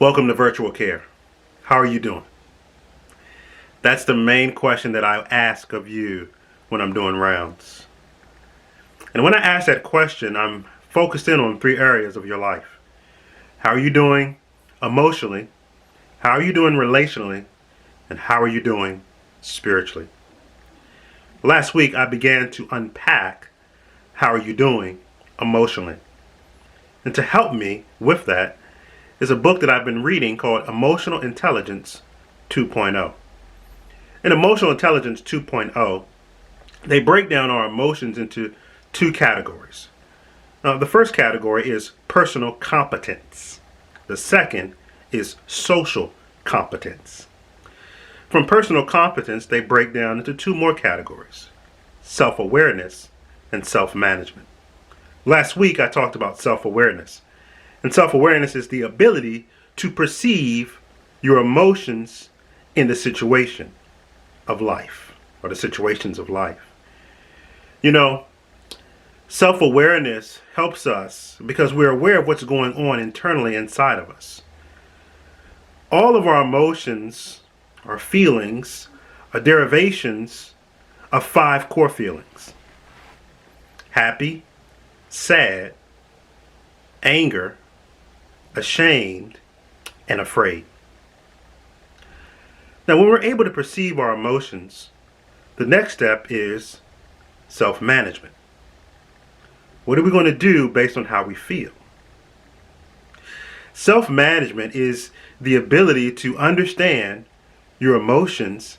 Welcome to virtual care. How are you doing? That's the main question that I ask of you when I'm doing rounds. And when I ask that question, I'm focused in on three areas of your life. How are you doing emotionally? How are you doing relationally? And how are you doing spiritually? Last week, I began to unpack how are you doing emotionally. And to help me with that is a book that I've been reading called Emotional Intelligence 2.0. In Emotional Intelligence 2.0, they break down our emotions into two categories. The first category is personal competence. The second is social competence. From personal competence, they break down into two more categories: self-awareness and self-management. Last week, I talked about self-awareness. And self-awareness is the ability to perceive your emotions in the situation of life, or the situations of life. You know, self-awareness helps us because we're aware of what's going on internally inside of us. All of our emotions, our feelings, are derivations of five core feelings: happy, sad, anger, ashamed, and afraid. Now, when we're able to perceive our emotions, the next step is self-management. What are we going to do based on how we feel? Self-management is the ability to understand your emotions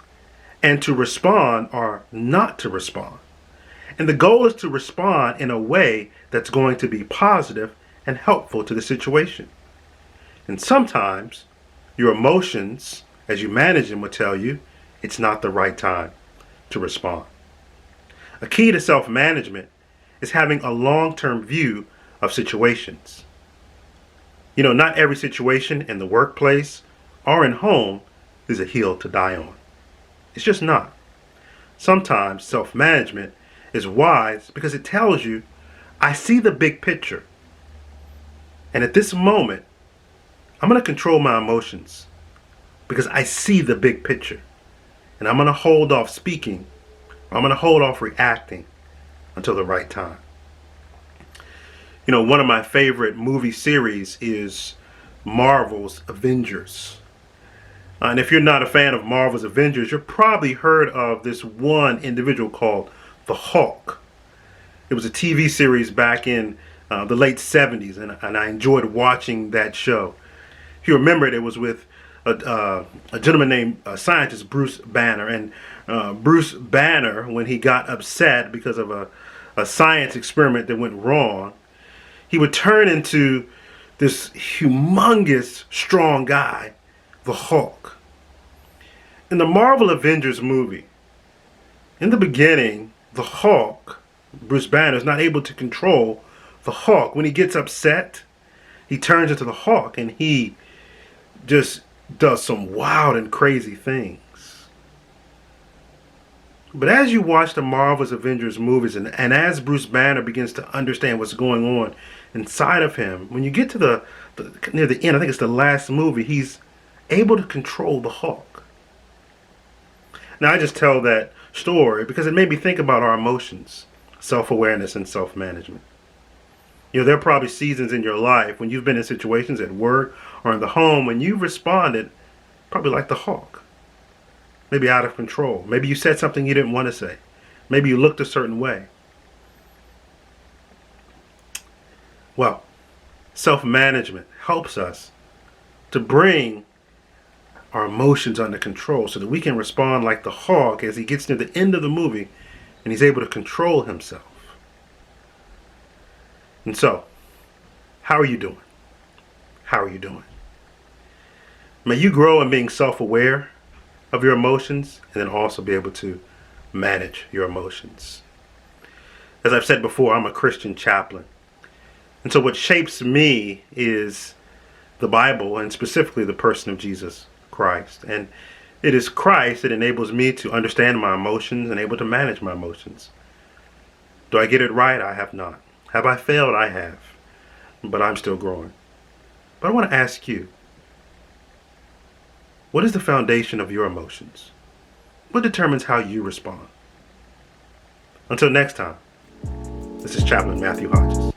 and to respond or not to respond. And the goal is to respond in a way that's going to be positive and helpful to the situation. And sometimes your emotions, as you manage them, will tell you it's not the right time to respond. A key to self-management is having a long-term view of situations. Not every situation in the workplace or in home is a hill to die on. It's just not. Sometimes self-management is wise because it tells you, I see the big picture. And at this moment, I'm going to control my emotions because I see the big picture. And I'm going to hold off speaking, or I'm going to hold off reacting until the right time. One of my favorite movie series is Marvel's Avengers. And if you're not a fan of Marvel's Avengers, you've probably heard of this one individual called the Hulk. It was a TV series back in the late 70s, and I enjoyed watching that show. If you remember it was with a gentleman named scientist Bruce Banner. And Bruce Banner, when he got upset because of a science experiment that went wrong, he would turn into this humongous, strong guy, the Hulk. In the Marvel Avengers movie, in the beginning, the Hulk, Bruce Banner, is not able to control the Hulk. When he gets upset, he turns into the Hulk and he just does some wild and crazy things. But as you watch the Marvel's Avengers movies, and as Bruce Banner begins to understand what's going on inside of him, when you get to the near the end, I think it's the last movie, he's able to control the Hulk. Now, I just tell that story because it made me think about our emotions, self-awareness, and self-management. There are probably seasons in your life when you've been in situations at work or in the home when you've responded probably like the Hulk. Maybe out of control. Maybe you said something you didn't want to say. Maybe you looked a certain way. Well, self-management helps us to bring our emotions under control so that we can respond like the Hulk as he gets near the end of the movie and he's able to control himself. And so, how are you doing? How are you doing? May you grow in being self-aware of your emotions and then also be able to manage your emotions. As I've said before, I'm a Christian chaplain. And so what shapes me is the Bible, and specifically the person of Jesus Christ. And it is Christ that enables me to understand my emotions and able to manage my emotions. Do I get it right? I have not. Have I failed? I have. But I'm still growing. But I want to ask you, What is the foundation of your emotions? What determines how you respond? Until next time, this is Chaplain Matthew Hodges.